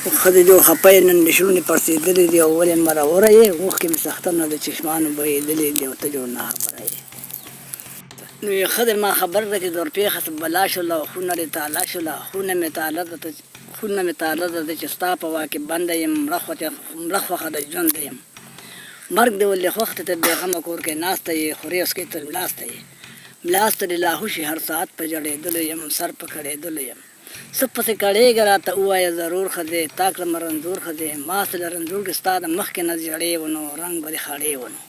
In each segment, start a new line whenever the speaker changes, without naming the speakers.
ښځې جو خپه نن د شونډې پړسېدلې دي او ولې مرور یې اوښکې مې سختنه د چشمانو بهېدلې دي او ته جوړ نه خبره یې. نو یې ښځې ما خبر ده چې درپېښه څه بلا شوله او خونه دې تالا شوله. خونه مې تاله ده چې ستا په واک کې بنده یم، مړه خوښه د ژونده یم. مرګ دې ولې خوښ ته ته بېغمه کور کې ناسته یې، خورې اوسکې تر ملاسته یې. ملاسته دې لا هوشي هر ساعت په جړېدلو یم، سر په کړېدلو یم. څه پسې کړېږه راته ووایه ضرور ښځې، تا کړمه رنځور ښځې. ما سه له رنځور کې ستا د مخکې نه زیړې و نو رنګ به دې خړې و نو.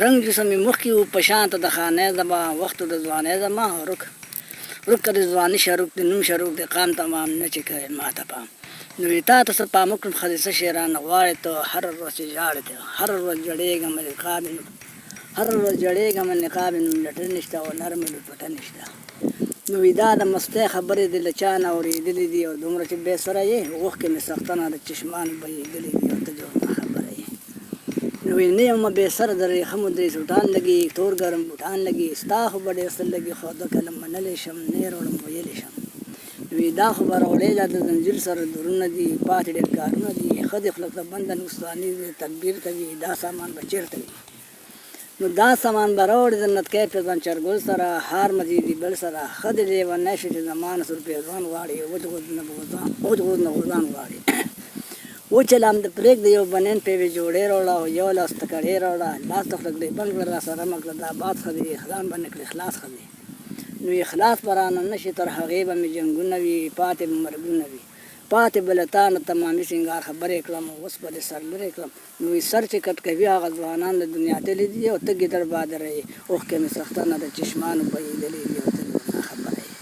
رنګ جسم مې مخکې و په شانته د خانۍ زما، وختو د ځوانۍ زما رک د ځواني شروک د نوم شروک د قام تمام نه چې کوې ما ته پام. نو وي تا ته څه پام وکړم ښځې څه شی رانه غواړې ته، هره ورځ چې ژاړې ته، هره ورځ جړېږمه نقاب نوم لټه نشته او نرمه لوټوټه نشته. نو وي دا د مستۍ خبرې دې له چا نه اورېدلې دي او دومره چې بې سره یې اوښکې مې سختنه د چشمانو بهېدلې دي او ته جوړ نه خبره یې. نو وي نه یمه بې سره د ریخمو درې سوټان لګي، تور ګرم بوټان لګي. ستا خو به ډېر څه لګي خو ده کله منلی شم نه یې راوړم ویلی شم. نو وي دا خو به راوړې ده د زنځیر سره درونه دي، پاتې ډېر کارونه دي. ښځې خو لکه بنده نقصاني دي، تدبیر کوي دا سامان به چېرته وي. نو دا سامان به راوړې د نتکۍ پېزوان چرګل سره، هار مزیدي بل سره. ښځې لیونی شي چې زما نه سور پېزوان غواړي، اوج غوز نه غوزان غواړي. وچلام د پرېږده یو بنین په یوې جوړې راوړه او یو لاس تکړې راوړه. لاس د خلک ریبن کړه راسره مه کړه دا باد ښځې، اخلان به نه کړې خلاص ښځې. نو اخلاص به رانه نه شي تر هغې به مې جنګونه وي، پاتې به مرګونه وي. پاتې به له تا نه تمامي سینګار خبرې کړم اوس به دې سر لرې کړم. نو وي سر چې کټ کوي هغه ځوانان د دنیا تللي دي او ته ګیدړ بادره یې. اوښکې مې سختنه د چشمانو بهېدلې دي او ته نه خبره یې.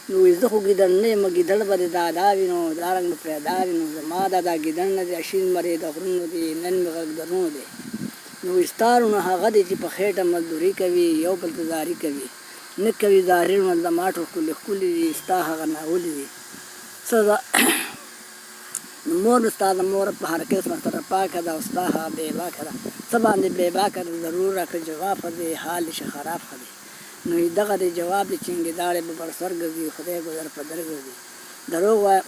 نو وي زه خو ګیدړ نه یم، ګیدړ به دې دادا وي نو دا رنګ به پیدا وي. نو زما دا ګیدړ نه دی، اشین مرې د غرونو دی، نن مې غږ درونو دی. نو وي ستا روڼه هغه دی چې په خېټه مزدوري کوي، یو بل ته زاري کوي. نه کوي زاري روڼه د ماټو ښکلې ښکلې دي، ستا هغه ناولې دي. نو مور مې ستا د مور په هر قسمه سره پاکه ده او ستا هغه بې باکه ده. څه باندې بې باکه ده ضرور راکړه جواب ښځې، حال دې ښه خراب ښځې. نو دغه دې جواب دې چینګې داړې به بر سر ګرځي، خدای ګذر په در ګرځي.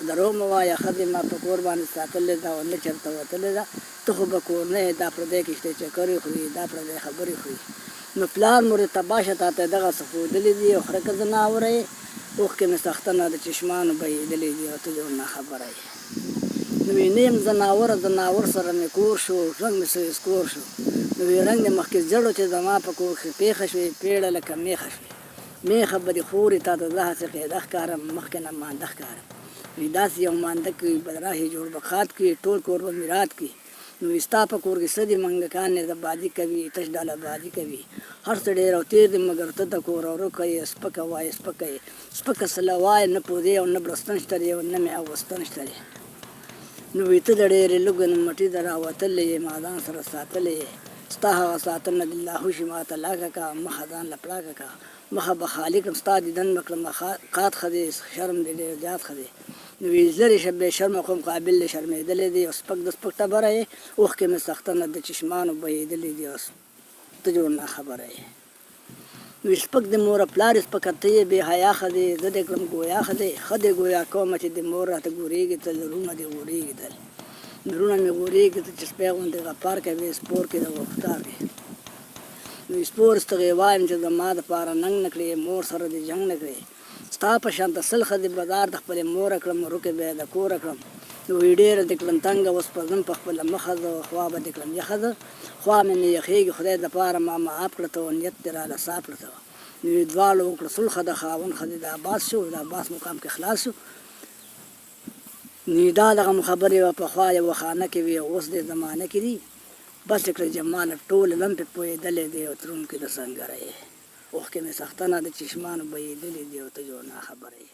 دروغ مه وایه ښځې، ما په کور باندې ساتلې ده او نه چېرته وتلې ده. ته خو به کور نه یې، دا پردی کښتۍ چکرې خوري، دا پردی خبرې خوري. نو پلار مور تباه شه تا ته دغه څه ښودلې دي او خره که زناوره یې. اوښکې مې سختنه د چشمانو بهېدلې دي او ته جوړ نه خبره یې. نو وي نه یم زناور سره مې کور شو، رنګ مې سوی سکور شو. نو وي رنګ دې مخکې زړو چې زما په کور کې پېښه شوې، پېړه لکه میښه شوې. میښه به دې خورې تا ته زه هسې قاعده ښکارم، مخکې نه مانده ښکارم. وي داسې یو مانده کوي بدراهي جوړ بخات کړي، ټول کور به میرات کړي. نو وي ستا په کور کې څه دي منګکان یې بازي کوي، تش ډاله بازي کوي. هر څه ډېر او تېر دي مګر ته د کور او رکه یې سپکه وایې سپکه یې. سپکه سله وایې نه پودې او نه بړستن شته دی او نه مې اغوستن شته دی. نو وي ته د ډېرې لږو نه مټي د راوتلې یې، ما ځان سره ساتلې یې. ستا هغه ساتنه دې لا هوشي ما ته لاکه کا، مخه ځان له پړاکه کا. مخه به خالي کړم ستا دیدن به کړم قات ښځې، شرم دې ډېر زیات ښځې. نو وي لرې شه بې شرمه قوم قابل دې شرمېدلې دي او سپک د سپک ټبره یې. اوښکې مې سختنه د چشمانو بهېدلې دي او ته جوړ نه خبره یې. نو سپک د مور پلار سپکه ته یې بې حیا ښځې، زه دې کړم ګویا ښځې. ښه دې ګویا کومه چې د مور راته ګورېږي تل، زړونه دې غوړېږي تل. زړونه مې غوړېږي ته چې سپی غوندې غپار کوې، سپور کې د غوښتار کې. نو سپور ستغې وایم چې زما دپاره ننګ نه کړې، مور سره دې جنګ نه کړې. ستا په شانته سل ښځې بازار د خپلې موره کړم، رکې به یې د کوره کړم. نو وي ډېره دې کړم تنګه، اوس په ځم په خپله مخه زه، خوا به دې کړم یخه زه. خوا مې نه یخېږي، خدای دپاره ما معاف کړه ته او نیت دې راله صاف کړه ته. نو وي دواړو وکړه صلحه د خاوند ښځې د عباس شو، د عباس مقام کې خلاص شو. نو دا دغه خبرې وه پخوا یوه خانه کې وي او اوس دې زمانه کې دي. بس یې کړه جماله ټول لم پې پوهېدلی دی او ترونکي د سنګره یې. اوښکې مې سختنه د چشمانو بهېدلې دي او ته جوړ نه خبره یې.